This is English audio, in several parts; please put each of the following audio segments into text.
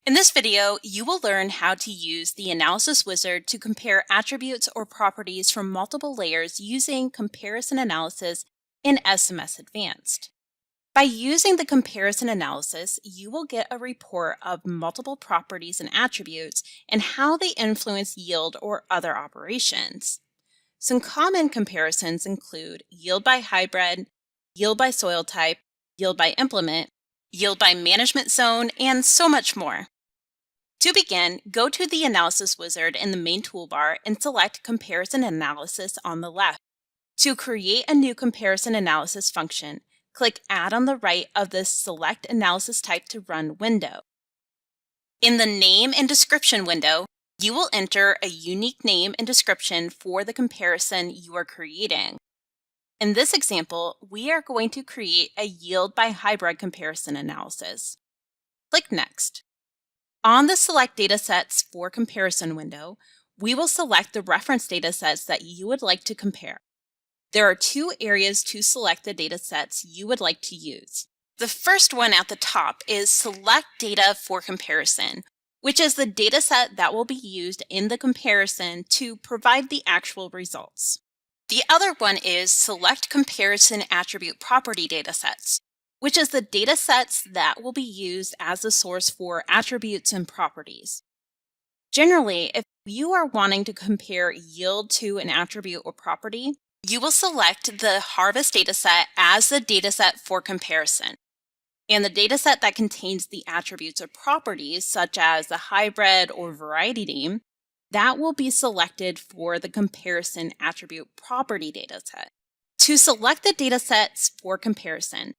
In this video, you will learn how to use the Analysis Wizard to compare attributes or properties from multiple layers using comparison analysis in SMS Advanced. By using the comparison analysis, you will get a report of multiple properties and attributes and how they influence yield or other operations. Some common comparisons include yield by hybrid, yield by soil type, yield by implement, yield by management zone, and so much more. To begin, go to the Analysis Wizard in the main toolbar and select Comparison Analysis on the left. To create a new comparison analysis function, click Add on the right of the Select Analysis Type to Run window. In the Name and Description window, you will enter a unique name and description for the comparison you are creating. In this example, we are going to create a yield by hybrid comparison analysis. Click Next. On the Select Datasets for Comparison window, we will select the reference datasets that you would like to compare. There are two areas to select the datasets you would like to use. The first one at the top is Select Data for Comparison, which is the dataset that will be used in the comparison to provide the actual results. The other one is Select Comparison Attribute Property Datasets, which is the datasets that will be used as the source for attributes and properties. Generally, if you are wanting to compare yield to an attribute or property, you will select the Harvest dataset as the dataset for comparison. And the dataset that contains the attributes or properties, such as the hybrid or variety name, that will be selected for the Comparison Attribute Property dataset. To select the datasets for comparison,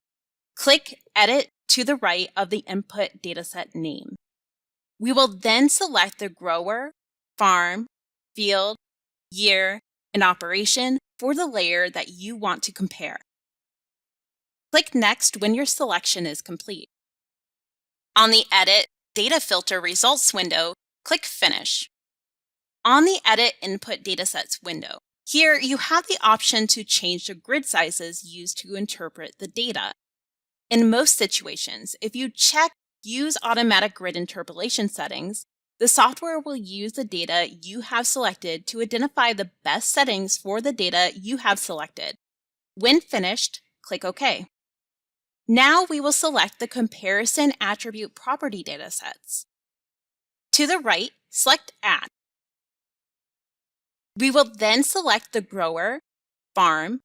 click Edit to the right of the input dataset name. We will then select the grower, farm, field, year, and operation for the layer that you want to compare. Click Next when your selection is complete. On the Edit Data Filter Results window, click Finish. On the Edit Input Datasets window, here you have the option to change the grid sizes used to interpret the data. In most situations, if you check Use Automatic Grid Interpolation settings, the software will use the data you have selected to identify the best settings for the data you have selected. When finished, click OK. Now we will select the Comparison Attribute Property datasets. To the right, select Add. We will then select the grower, farm,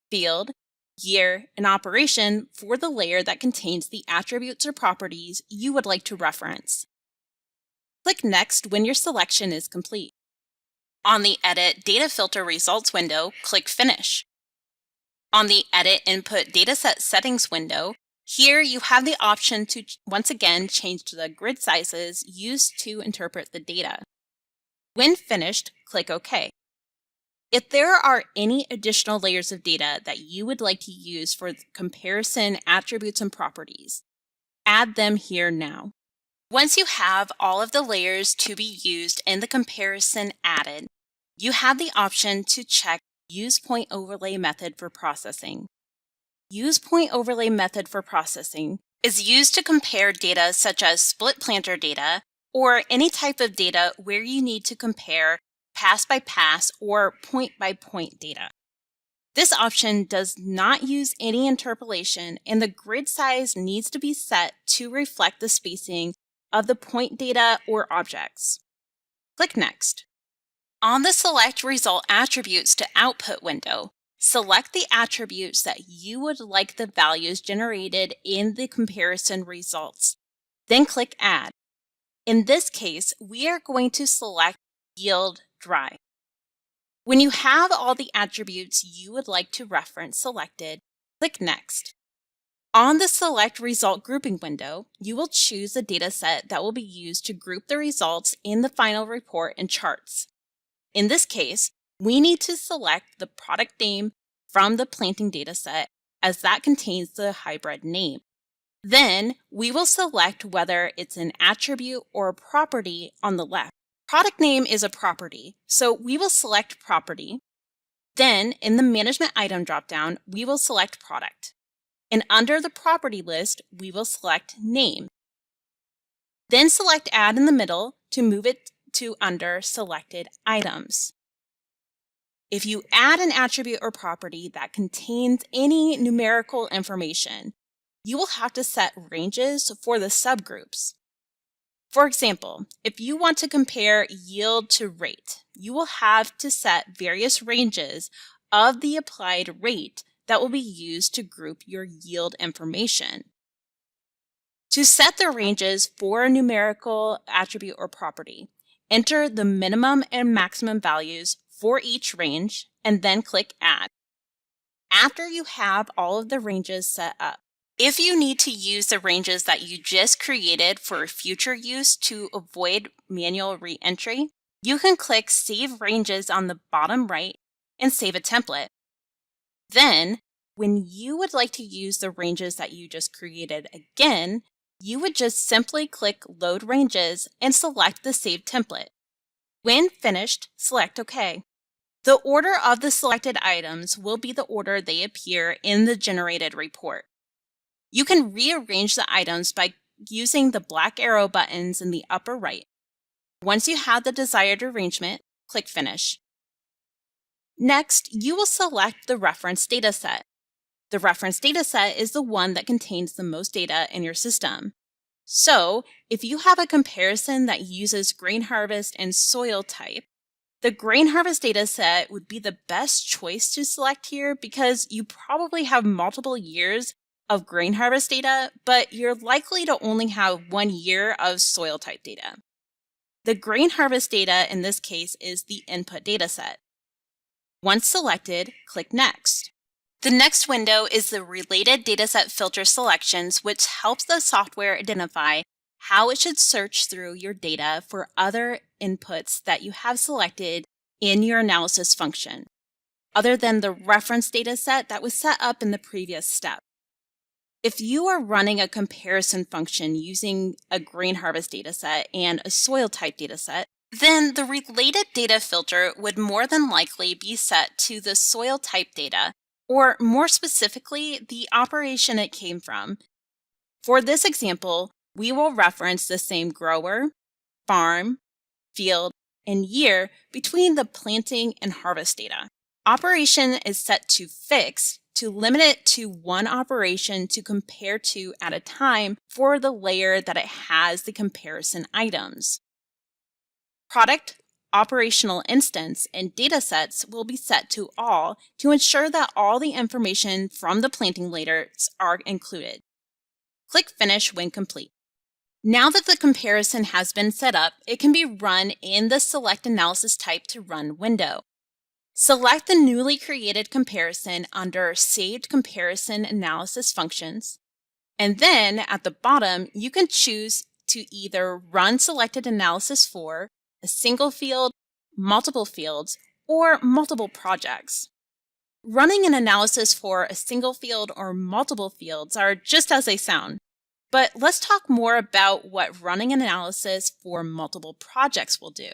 field, year, and operation for the layer that contains the attributes or properties you would like to reference. Click Next when your selection is complete. On the Edit Data Filter Results window, click Finish. On the Edit Input Dataset Settings window, here you have the option to once again change the grid sizes used to interpret the data. When finished, click OK. If there are any additional layers of data that you would like to use for comparison attributes and properties, add them here now. Once you have all of the layers to be used in the comparison added, you have the option to check Use Point Overlay Method for Processing. Use Point Overlay Method for Processing is used to compare data such as split planter data or any type of data where you need to compare pass-by-pass or point-by-point data. This option does not use any interpolation, and the grid size needs to be set to reflect the spacing of the point data or objects. Click Next. On the Select Result Attributes to Output window, select the attributes that you would like the values generated in the comparison results. Then click Add. In this case, we are going to select Yield Dry. When you have all the attributes you would like to reference selected, click Next. On the Select Result Grouping window, you will choose the dataset that will be used to group the results in the final report and charts. In this case, we need to select the product name from the planting dataset as that contains the hybrid name. Then we will select whether it's an attribute or a property on the left. Product name is a property, so we will select Property. Then, in the Management Item dropdown, we will select Product. And under the Property list, we will select Name. Then select Add in the middle to move it to under Selected Items. If you add an attribute or property that contains any numerical information, you will have to set ranges for the subgroups. For example, if you want to compare yield to rate, you will have to set various ranges of the applied rate that will be used to group your yield information. To set the ranges for a numerical attribute or property, enter the minimum and maximum values for each range and then click Add. After you have all of the ranges set up, if you need to use the ranges that you just created for future use to avoid manual re-entry, you can click Save Ranges on the bottom right and save a template. Then, when you would like to use the ranges that you just created again, you would just simply click Load Ranges and select the saved template. When finished, select OK. The order of the selected items will be the order they appear in the generated report. You can rearrange the items by using the black arrow buttons in the upper right. Once you have the desired arrangement, click Finish. Next, you will select the reference dataset. The reference dataset is the one that contains the most data in your system. So, if you have a comparison that uses grain harvest and soil type, the grain harvest dataset would be the best choice to select here because you probably have multiple years of grain harvest data, but you're likely to only have 1 year of soil type data. The grain harvest data in this case is the input dataset. Once selected, click Next. The next window is the Related Dataset Filter Selections, which helps the software identify how it should search through your data for other inputs that you have selected in your analysis function, other than the reference dataset that was set up in the previous step. If you are running a comparison function using a grain harvest dataset and a soil type dataset, then the related data filter would more than likely be set to the soil type data, or more specifically, the operation it came from. For this example, we will reference the same grower, farm, field, and year between the planting and harvest data. Operation is set to fixed to limit it to one operation to compare to at a time for the layer that it has the comparison items. Product, operational instance, and datasets will be set to all to ensure that all the information from the planting layers are included. Click Finish when complete. Now that the comparison has been set up, it can be run in the Select Analysis Type to Run window. Select the newly created comparison under Saved Comparison Analysis Functions, and then at the bottom, you can choose to either run selected analysis for a single field, multiple fields, or multiple projects. Running an analysis for a single field or multiple fields are just as they sound, but let's talk more about what running an analysis for multiple projects will do.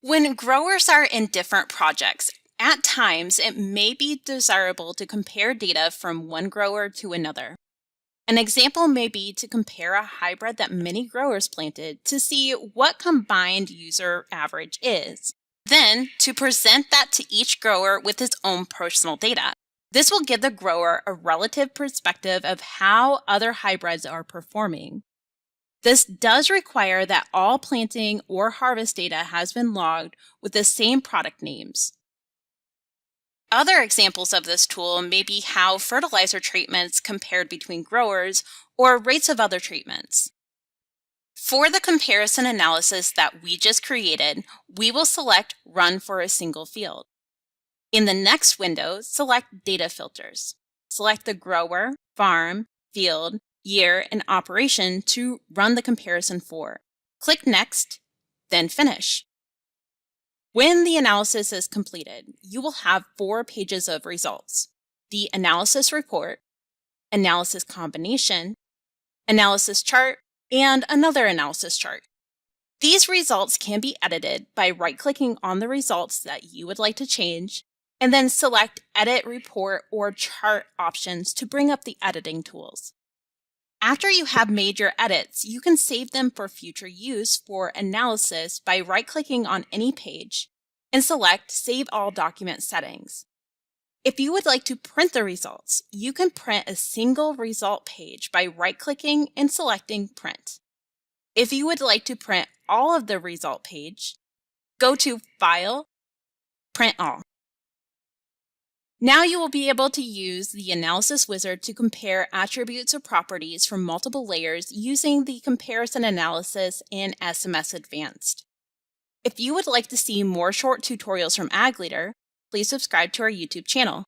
When growers are in different projects, at times it may be desirable to compare data from one grower to another. An example may be to compare a hybrid that many growers planted to see what combined user average is. Then, to present that to each grower with its own personal data. This will give the grower a relative perspective of how other hybrids are performing. This does require that all planting or harvest data has been logged with the same product names. Other examples of this tool may be how fertilizer treatments compared between growers or rates of other treatments. For the comparison analysis that we just created, we will select Run for a single field. In the next window, select Data Filters. Select the grower, farm, field, year, and operation to run the comparison for. Click Next, then Finish. When the analysis is completed, you will have 4 pages of results: the analysis report, analysis combination, analysis chart, and another analysis chart. These results can be edited by right-clicking on the results that you would like to change, and then select Edit Report or Chart options to bring up the editing tools. After you have made your edits, you can save them for future use for analysis by right-clicking on any page and select Save All Document Settings. If you would like to print the results, you can print a single result page by right-clicking and selecting Print. If you would like to print all of the result page, go to File, Print All. Now you will be able to use the Analysis Wizard to compare attributes or properties from multiple layers using the comparison analysis in SMS Advanced. If you would like to see more short tutorials from Ag Leader, please subscribe to our YouTube channel.